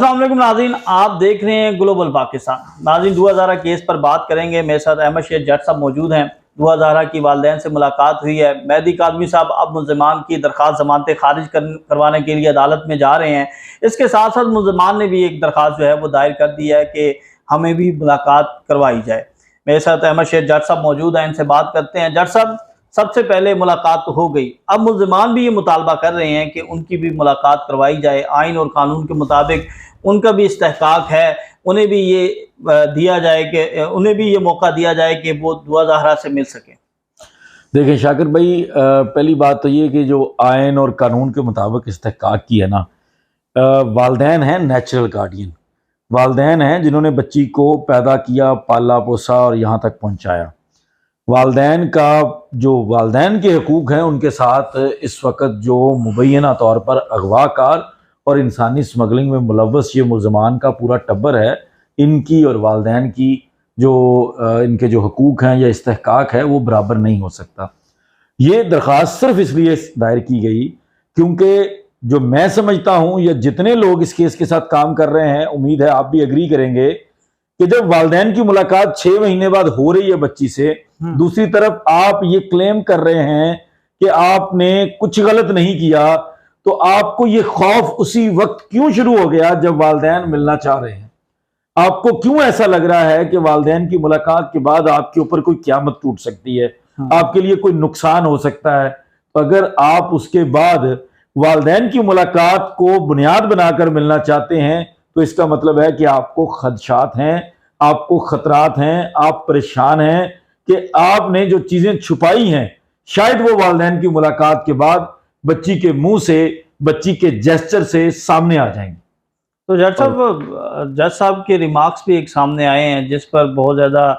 अस्सलाम वालेकुम नाज़रीन, आप देख रहे हैं ग्लोबल पाकिस्तान। नाज़रीन 2000 केस पर बात करेंगे। मेरे साथ अहमद शेख जट साहब मौजूद हैं। 2000 की वालदैन से मुलाकात हुई है। मेहदी कादमी साहब अब मुल्ज़िमान की दरख्वास्त ज़मानतें खारिज करवाने के लिए अदालत में जा रहे हैं। इसके साथ साथ मुल्ज़िमान ने भी एक दरख्वास्त जो है वो दायर कर दी है कि हमें भी मुलाकात करवाई जाए। मेरे साथ अहमद शेख जट साहब मौजूद हैं, इनसे बात करते हैं। जट साहब, सबसे पहले मुलाकात तो हो गई, अब मुल्ज़िमान भी ये मुतालबा कर रहे हैं कि उनकी भी मुलाकात करवाई जाए। आइन और कानून के मुताबिक उनका भी इस्तेहकाक है, उन्हें भी ये दिया जाए कि उन्हें भी ये मौका दिया जाए कि वो दुआ ज़हरा से मिल सकें। देखिए शाकिर भाई, पहली बात तो ये कि जो आयन और कानून के मुताबिक इस्तेहकाक की है ना, वालदैन हैं नेचुरल गार्डियन। वालदैन हैं जिन्होंने बच्ची को पैदा किया, पाला पोसा और यहाँ तक पहुँचाया। वालदैन का जो वालदैन के हकूक़ हैं, उनके साथ इस वक्त जो मुबैना तौर पर अगवाकार और इंसानी स्मगलिंग में मुलव्वस ये मुल्ज़मान का पूरा टब्बर है, इनकी और वालदैन की जो इनके जो हकूक़ हैं या इस्तेहकाक है वो बराबर नहीं हो सकता। ये दरख्वास्त सिर्फ इसलिए दायर की गई क्योंकि जो मैं समझता हूँ या जितने लोग इस केस के साथ काम कर रहे हैं, उम्मीद है आप भी एग्री करेंगे कि जब वालदैन की मुलाकात 6 महीने बाद हो रही है बच्ची से, दूसरी तरफ आप ये क्लेम कर रहे हैं कि आपने कुछ गलत नहीं किया, तो आपको ये खौफ उसी वक्त क्यों शुरू हो गया जब वालदैन मिलना चाह रहे हैं? आपको क्यों ऐसा लग रहा है कि वालदैन की मुलाकात के बाद आपके ऊपर कोई क़यामत टूट सकती है, आपके लिए कोई नुकसान हो सकता है? तो अगर आप उसके बाद वालदैन की मुलाकात को बुनियाद बनाकर मिलना चाहते हैं, तो इसका मतलब है कि आपको खदशात हैं, आपको खतरात हैं, आप परेशान हैं कि आपने जो चीज़ें छुपाई हैं, शायद वो वालदैन की मुलाकात के बाद बच्ची के मुंह से, बच्ची के जेस्चर से सामने आ जाएंगे। तो जज साहब के रिमार्क्स भी एक सामने आए हैं जिस पर बहुत ज़्यादा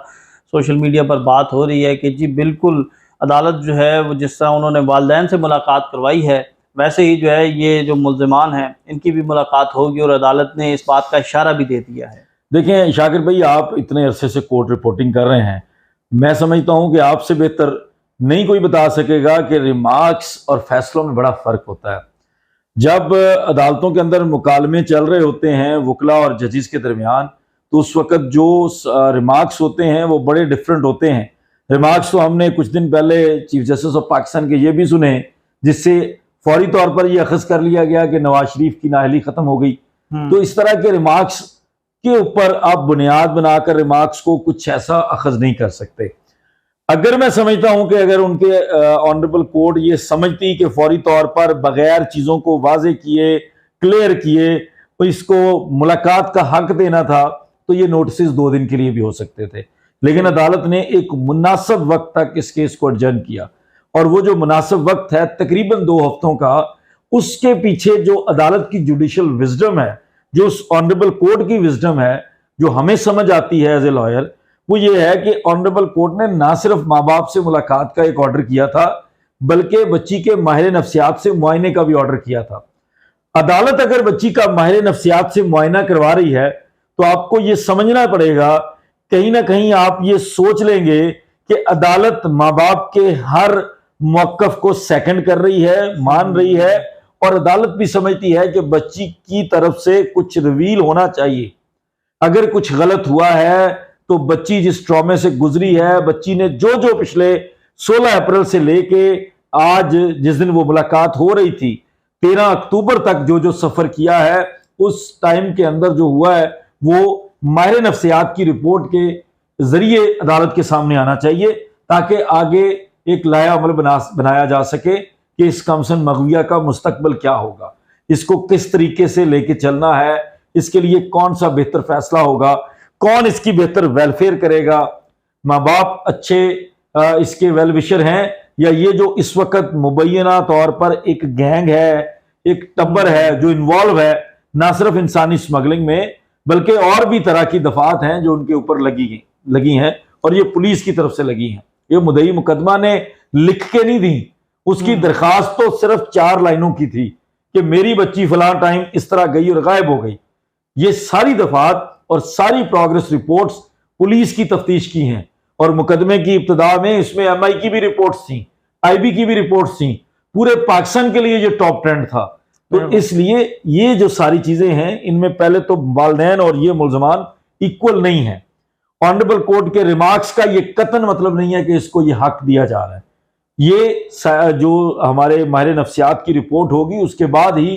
सोशल मीडिया पर बात हो रही है कि जी बिल्कुल अदालत जो है वो जिस तरह उन्होंने वालदैन से मुलाकात करवाई है, वैसे ही जो है ये जो मुल्ज़िमान हैं इनकी भी मुलाकात होगी, और अदालत ने इस बात का इशारा भी दे दिया है। देखें शाकिर भाई, आप इतने अरसे से कोर्ट रिपोर्टिंग कर रहे हैं, मैं समझता हूं कि आपसे बेहतर नहीं कोई बता सकेगा कि रिमार्क्स और फैसलों में बड़ा फ़र्क होता है। जब अदालतों के अंदर मुकालमे चल रहे होते हैं वकला और जजेस के दरमियान, तो उस वक़्त जो रिमार्क्स होते हैं वो बड़े डिफरेंट होते हैं। रिमार्क्स तो हमने कुछ दिन पहले चीफ जस्टिस ऑफ पाकिस्तान के ये भी सुने, जिससे फौरी तौर पर यह अखज़ कर लिया गया कि नवाज शरीफ की नाअहली ख़त्म हो गई। तो इस तरह के रिमार्क्स के ऊपर आप बुनियाद बनाकर रिमार्क्स को कुछ ऐसा अखज़ नहीं कर सकते। अगर मैं समझता हूं कि अगर उनके ऑनरेबल कोर्ट ये समझती कि फौरी तौर पर बगैर चीज़ों को वाजे किए, क्लियर किए, तो इसको मुलाकात का हक देना था, तो ये नोटिस 2 दिन के लिए भी हो सकते थे। लेकिन अदालत ने एक मुनासिब वक्त तक इस केस को एडजर्न किया, और वो जो मुनासिब वक्त है तकरीबन 2 हफ्तों का, उसके पीछे जो अदालत की जुडिशल विजडम है, जो उस ऑनरेबल कोर्ट की विजडम है, जो हमें समझ आती है एज ए लॉयर, वो ये है कि ऑनरेबल कोर्ट ने ना सिर्फ माँ बाप से मुलाकात का एक ऑर्डर किया था, बल्कि बच्ची के माहिर नफ्सियात से मुआयने का भी ऑर्डर किया था। अदालत अगर बच्ची का माहिर नफ्सियात से मुआयना करवा रही है, तो आपको ये समझना पड़ेगा, कहीं ना कहीं आप ये सोच लेंगे कि अदालत माँ बाप के हर मौकफ को सेकंड कर रही है, मान रही है, और अदालत भी समझती है कि बच्ची की तरफ से कुछ रिवील होना चाहिए। अगर कुछ गलत हुआ है तो बच्ची जिस ट्रॉमे से गुजरी है, बच्ची ने जो जो पिछले 16 अप्रैल से लेके आज जिस दिन वो मुलाकात हो रही थी 13 अक्टूबर तक जो जो सफर किया है, उस टाइम के अंदर जो हुआ है वो माहिर नफ्सियात की रिपोर्ट के जरिए अदालत के सामने आना चाहिए, ताकि आगे एक लाया अमल बनाया जा सके कि इस कमसन मगविया का मुस्तकबल क्या होगा, इसको किस तरीके से लेके चलना है, इसके लिए कौन सा बेहतर फैसला होगा, कौन इसकी बेहतर वेलफेयर करेगा, माँ बाप अच्छे इसके वेल विशर हैं, या ये जो इस वक्त मुबैना तौर पर एक गैंग है, एक टब्बर है जो इन्वॉल्व है ना सिर्फ इंसानी स्मगलिंग में, बल्कि और भी तरह की दफात हैं जो उनके ऊपर लगी हैं, और ये पुलिस की तरफ से लगी हैं। ये मुद्दई मुकदमा ने लिख के नहीं दी, उसकी दरखास्त तो सिर्फ 4 लाइनों की थी कि मेरी बच्ची फलां टाइम इस तरह गई और गायब हो गई। ये सारी दफात और सारी प्रोग्रेस रिपोर्ट्स पुलिस की तफ्तीश की हैं, और मुकदमे की इब्तिदा में इसमें MI की भी रिपोर्ट्स थी, IB की भी रिपोर्ट्स थी। पूरे पाकिस्तान के लिए ये टॉप ट्रेंड था। तो इसलिए ये जो सारी चीजें हैं, इनमें पहले तो वालिदैन और ये मुल्जमान इक्वल नहीं है। ऑनरेबल कोर्ट के रिमार्क्स का ये कतन मतलब नहीं है कि इसको ये हक दिया जा रहा है। ये जो हमारे माहिर नफ्सियात की रिपोर्ट होगी उसके बाद ही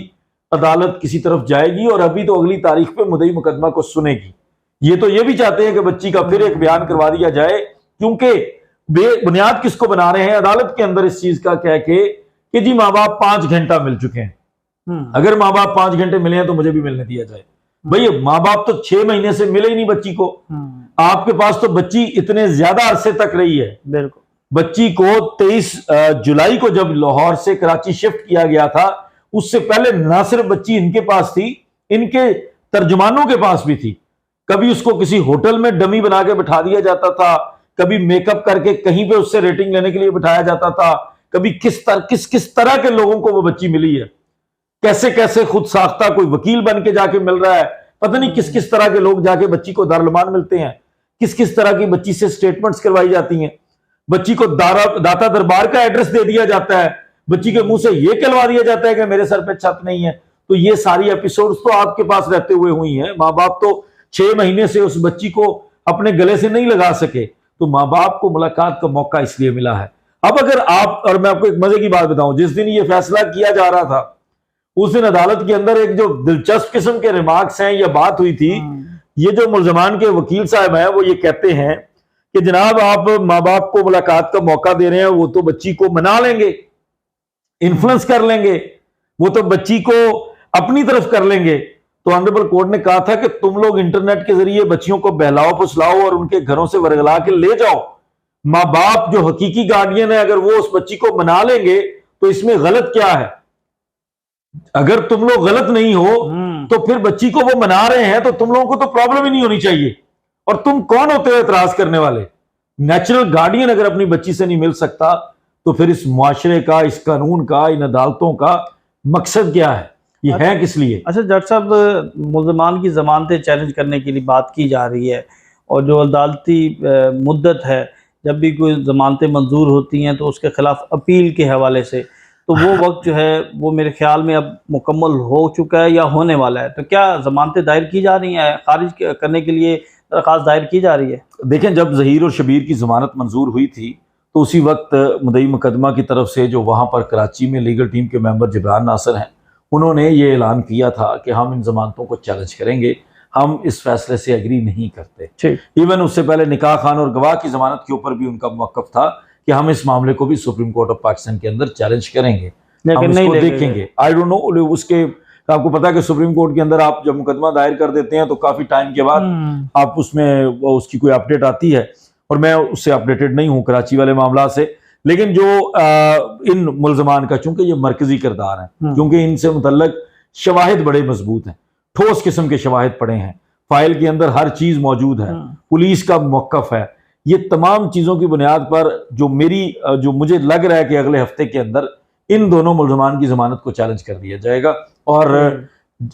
अदालत किसी तरफ जाएगी, और अभी तो अगली तारीख पे मुद्दई मुकदमा को सुनेगी। ये तो ये भी चाहते हैं कि बच्ची का फिर एक बयान करवा दिया जाए, क्योंकि बुनियाद किसको बना रहे हैं अदालत के अंदर इस चीज का कह के कि जी माँ बाप 5 घंटा मिल चुके हैं, अगर माँ बाप 5 घंटे मिले हैं तो मुझे भी मिलने दिया जाए। भैया माँ बाप तो 6 महीने से मिले ही नहीं बच्ची को, आपके पास तो बच्ची इतने ज्यादा अरसे तक रही है। बिल्कुल, बच्ची को 23 जुलाई को जब लाहौर से कराची शिफ्ट किया गया था, उससे पहले ना सिर्फ बच्ची इनके पास थी, इनके तर्जुमानों के पास भी थी। कभी उसको किसी होटल में डमी बना के बिठा दिया जाता था, कभी मेकअप करके कहीं पे उससे रेटिंग लेने के लिए बिठाया जाता था, कभी किस तरह के लोगों को वो बच्ची मिली है, कैसे कैसे खुद साख्ता कोई वकील बन के जाके मिल रहा है, पता नहीं किस किस तरह के लोग जाके बच्ची को दारुलमान मिलते हैं, किस किस तरह की बच्ची से स्टेटमेंट्स करवाई जाती हैं, बच्ची को दाता दरबार का एड्रेस दे दिया जाता है, बच्ची के मुंह से यह कहलवा दिया जाता है कि मेरे सर पे छत नहीं है। तो ये सारी एपिसोड्स तो आपके पास रहते हुए हुई हैं। माँ बाप तो 6 महीने से उस बच्ची को अपने गले से नहीं लगा सके, तो माँ बाप को मुलाकात का मौका इसलिए मिला है। अब अगर आप, और मैं आपको एक मजे की बात बताऊं, जिस दिन ये फैसला किया जा रहा था उस दिन अदालत के अंदर एक जो दिलचस्प किस्म के रिमार्क्स हैं या बात हुई थी, ये जो मुल्जमान के वकील साहब हैं वो ये कहते हैं कि जनाब आप माँ बाप को मुलाकात का मौका दे रहे हैं, वो तो बच्ची को मना लेंगे, इन्फ्लुएंस कर लेंगे, वो तो बच्ची को अपनी तरफ कर लेंगे। तो ऑनरेबल कोर्ट ने कहा था कि तुम लोग इंटरनेट के जरिए बच्चियों को बहलाओ फुसलाओ और उनके घरों से वरगला के ले जाओ, माँ बाप जो हकीकी गार्डियन है अगर वो उस बच्ची को मना लेंगे तो इसमें गलत क्या है? अगर तुम लोग गलत नहीं हो तो फिर बच्ची को वो मना रहे हैं तो तुम लोगों को तो प्रॉब्लम ही नहीं होनी चाहिए। और तुम कौन होते हो एतराज करने वाले? नेचुरल गार्डियन अगर अपनी बच्ची से नहीं मिल सकता तो फिर इस मुआशरे का, इस कानून का, इन अदालतों का मकसद क्या है? ये है किस लिए? अच्छा जज साहब, मुल्जमान की जमानतें चैलेंज करने के लिए बात की जा रही है, और जो अदालती मुद्दत है, जब भी कोई जमानतें मंजूर होती हैं तो उसके खिलाफ अपील के हवाले से, तो वो वक्त जो है वो मेरे ख्याल में अब मुकम्मल हो चुका है या होने वाला है। तो क्या जमानतें दायर की जा रही हैं, खारिज करने के लिए दरख्वास्त दायर की जा रही है? देखें, जब ज़हीर और शबीर की जमानत मंजूर हुई थी तो उसी वक्त मुद्दई मुकदमा की तरफ से जो वहाँ पर कराची में लीगल टीम के मेंबर जिब्रान नासिर हैं, उन्होंने ये ऐलान किया था कि हम इन जमानतों को चैलेंज करेंगे, हम इस फैसले से एग्री नहीं करते। इवन उससे पहले निकाह खान और गवाह की जमानत के ऊपर भी उनका मौक़िफ़ था कि हम इस मामले को भी सुप्रीम कोर्ट ऑफ पाकिस्तान के अंदर चैलेंज करेंगे, हम इसको देखेंगे। आई डोंट नो, उसके आपको पता है कि सुप्रीम कोर्ट के अंदर आप जब मुकदमा दायर कर देते हैं तो काफी टाइम के बाद आप उसमें उसकी कोई अपडेट आती है, और मैं उससे अपडेटेड नहीं हूं कराची वाले मामला से। लेकिन जो इन मुल्जमान का, चूंकि ये मरकजी किरदार है, क्योंकि इनसे मुतल्लक शवाहिद बड़े मजबूत हैं, ठोस किस्म के शवाहिद पड़े हैं, फाइल के अंदर हर चीज मौजूद है, पुलिस का मौक़िफ़ है, ये तमाम चीजों की बुनियाद पर जो मुझे लग रहा है कि अगले हफ्ते के अंदर इन दोनों मुल्जमान की जमानत को चैलेंज कर दिया जाएगा। और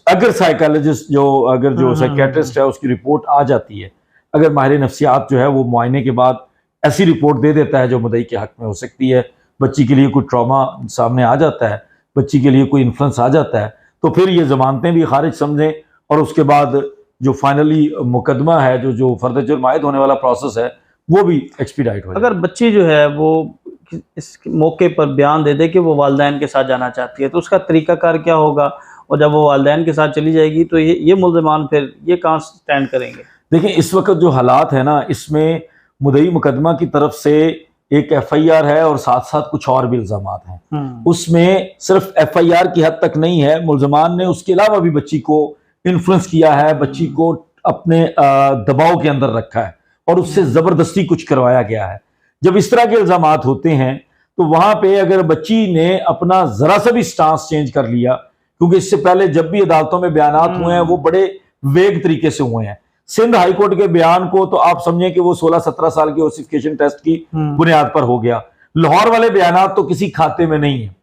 अगर साइकोलॉजिस्ट जो साइकेट्रिस्ट है उसकी रिपोर्ट आ जाती है, अगर माहिर नफ्सियात जो है वो मुआयने के बाद ऐसी रिपोर्ट दे देता है जो मुद्दई के हक में हो सकती है, बच्ची के लिए कोई ट्रॉमा सामने आ जाता है, बच्ची के लिए कोई इन्फ्लुएंस आ जाता है, तो फिर ये जमानतें भी खारिज समझें, और उसके बाद जो फाइनली मुकदमा है, जो फर्द जुर्म आयद होने वाला प्रोसेस है, वो भी एक्सपीडाइट हो जाए। अगर बच्ची जो है वो इस मौके पर बयान दे दे कि वो वालिदैन के साथ जाना चाहती है, तो उसका तरीकाकार क्या होगा? और जब वो वालिदैन के साथ चली जाएगी तो ये मुल्ज़मान फिर ये कहाँ स्टैंड करेंगे? देखिए, इस वक्त जो हालात है ना, इसमें मुद्दई मुकदमा की तरफ से एक FIR है और साथ साथ कुछ और भी इल्ज़ामात हैं। उसमें सिर्फ FIR की हद तक नहीं है, मुल्ज़मान ने उसके अलावा भी बच्ची को इन्फ्लुएंस किया है, बच्ची को अपने दबाव के अंदर रखा है और उससे ज़बरदस्ती कुछ करवाया गया है। जब इस तरह के इल्ज़ामात होते हैं तो वहां पे अगर बच्ची ने अपना जरा सा भी स्टांस चेंज कर लिया, क्योंकि इससे पहले जब भी अदालतों में बयानात हुए हैं वो बड़े वेग तरीके से हुए हैं। सिंध हाई कोर्ट के बयान को तो आप समझें कि वो 16-17 साल के ओसिफिकेशन टेस्ट की बुनियाद पर हो गया। लाहौर वाले बयानात तो किसी खाते में नहीं है,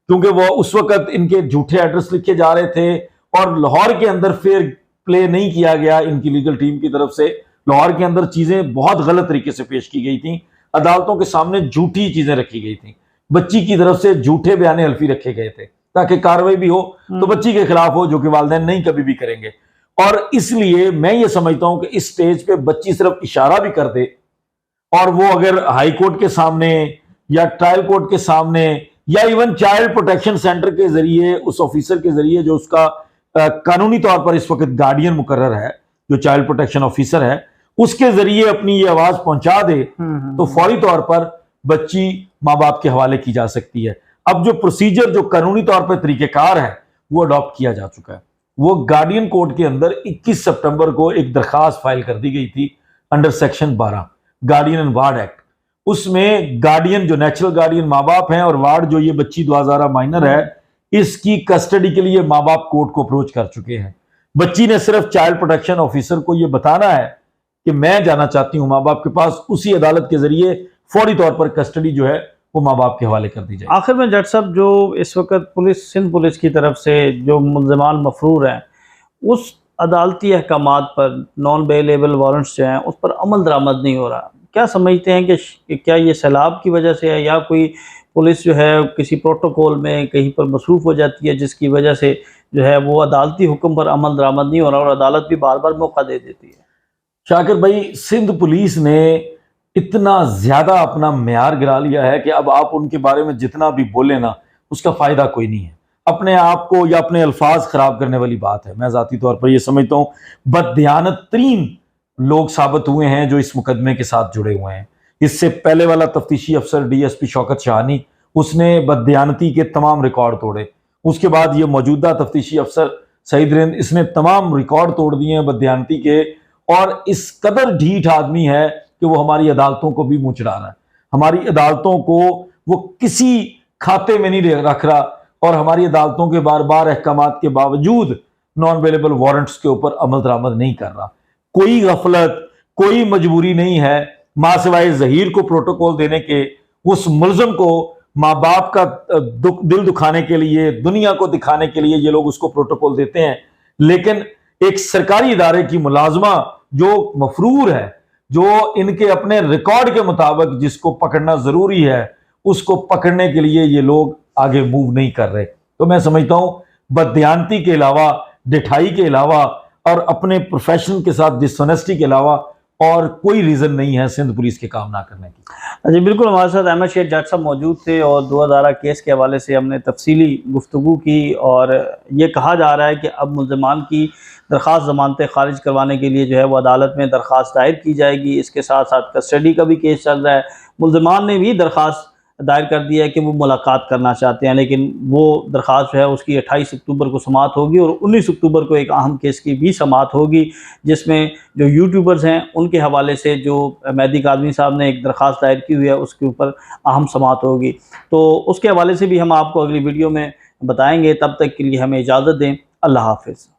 क्योंकि वो उस वक्त इनके झूठे एड्रेस लिखे जा रहे थे और लाहौर के अंदर फेयर प्ले नहीं किया गया इनकी लीगल टीम की तरफ से। लाहौर के अंदर चीजें बहुत गलत तरीके से पेश की गई थी, अदालतों के सामने झूठी चीजें रखी गई थी, बच्ची की तरफ से झूठे बयान हल्फी रखे गए थे, ताकि कार्रवाई भी हो तो बच्ची के खिलाफ हो, जो कि वालिदैन नहीं कभी भी करेंगे। और इसलिए मैं ये समझता हूं कि इस स्टेज पे बच्ची सिर्फ इशारा भी कर दे और वो अगर हाई कोर्ट के सामने या ट्रायल कोर्ट के सामने या इवन चाइल्ड प्रोटेक्शन सेंटर के जरिए उस ऑफिसर के जरिए जो उसका कानूनी तौर पर इस वक्त गार्डियन मुकर्रर है, जो चाइल्ड प्रोटेक्शन ऑफिसर है, उसके जरिए अपनी ये आवाज पहुंचा दे तो फौरी तौर पर बच्ची माँ बाप के हवाले की जा सकती है। अब जो प्रोसीजर, जो कानूनी तौर पर तरीकेकार है, वो अडॉप्ट किया जा चुका है। वो गार्डियन कोर्ट के अंदर 21 सितंबर को एक दरखास्त फाइल कर दी गई थी under section 12 guardian and ward act. उसमें गार्डियन जो नेचुरल गार्डियन माँ बाप हैं और वार्ड जो ये बच्ची 2000 माइनर है, इसकी कस्टडी के लिए माँ बाप कोर्ट को अप्रोच कर चुके हैं। बच्ची ने सिर्फ चाइल्ड प्रोटेक्शन ऑफिसर को यह बताना है कि मैं जाना चाहती हूं माँ बाप के पास, उसी अदालत के जरिए फौरी तौर पर कस्टडी जो है वो माँ बाप के हवाले कर दी जाए। आखिर में जज साहब, जो इस वक्त पुलिस, सिंध पुलिस की तरफ से जो मुल्ज़िमान मफरूर हैं, उस अदालती अहकामात पर नॉन बेलेबल वारंट्स जो हैं उस पर अमल दरामद नहीं हो रहा, क्या समझते हैं कि क्या ये सैलाब की वजह से है या कोई पुलिस जो है किसी प्रोटोकॉल में कहीं पर मसरूफ़ हो जाती है जिसकी वजह से जो है वो अदालती हुक्म पर अमल दरामद नहीं हो रहा और अदालत भी बार बार मौका दे देती है? शाकिर भाई, सिंध पुलिस ने इतना ज्यादा अपना म्यार गिरा लिया है कि अब आप उनके बारे में जितना भी बोले ना, उसका फायदा कोई नहीं है। अपने आप को या अपने अल्फाज खराब करने वाली बात है। मैं जाती तौर पर यह समझता हूं बददियानत तरीन लोग साबित हुए हैं जो इस मुकदमे के साथ जुड़े हुए हैं। इससे पहले वाला तफ्तीशी अफसर डीएसपी शौकत शाहानी, उसने बददियानती के तमाम रिकॉर्ड तोड़े। उसके बाद ये मौजूदा तफ्तीशी अफसर सईद रिंद, इसने तमाम रिकॉर्ड तोड़ दिए हैं बददियानती के, और इस कदर ढीठ आदमी है कि वो हमारी अदालतों को भी मुंह चढ़ा रहा है। हमारी अदालतों को वो किसी खाते में नहीं रख रहा और हमारी अदालतों के बार बार अहकामात के बावजूद नॉन अवेलेबल वारंट्स के ऊपर अमल दरामद नहीं कर रहा। कोई गफलत, कोई मजबूरी नहीं है माँ सिवाय जहीर को प्रोटोकॉल देने के, उस मुल्ज़िम को माँ बाप का दिल दुखाने के लिए, दुनिया को दिखाने के लिए ये लोग उसको प्रोटोकॉल देते हैं। लेकिन एक सरकारी इदारे की मुलाजमा जो मफरूर है, जो इनके अपने रिकॉर्ड के मुताबिक जिसको पकड़ना जरूरी है, उसको पकड़ने के लिए ये लोग आगे मूव नहीं कर रहे। तो मैं समझता हूं बददियानती के अलावा, डिठाई के अलावा और अपने प्रोफेशन के साथ डिसऑनेस्टी के अलावा और कोई रीज़न नहीं है सिंध पुलिस के काम ना करने की। जी बिल्कुल, हमारे साथ अहमद शेख जज साहब मौजूद थे और 2000 केस के हवाले से हमने तफसीली गुफ्तगू की और ये कहा जा रहा है कि अब मुल्ज़िमान की दरख्वास्त ज़मानतें खारिज करवाने के लिए जो है वो अदालत में दरख्वास्त दायर की जाएगी। इसके साथ साथ कस्टडी का भी केस चल रहा है। मुल्ज़िमान ने भी दरख्वास्त दायर कर दिया है कि वो मुलाकात करना चाहते हैं, लेकिन वो दरख्वास्त जो है उसकी 28 अक्टूबर को समाअत होगी और 19 अक्टूबर को एक अहम केस की भी समाअत होगी जिसमें जो यूट्यूबर्स हैं उनके हवाले से जो मेहदी कादमी साहब ने एक दरख्वास्त दायर की हुई है उसके ऊपर अहम समाअत होगी। तो उसके हवाले से भी हम आपको अगली वीडियो में बताएंगे। तब तक के लिए हमें इजाज़त दें। अल्लाह हाफ़िज़।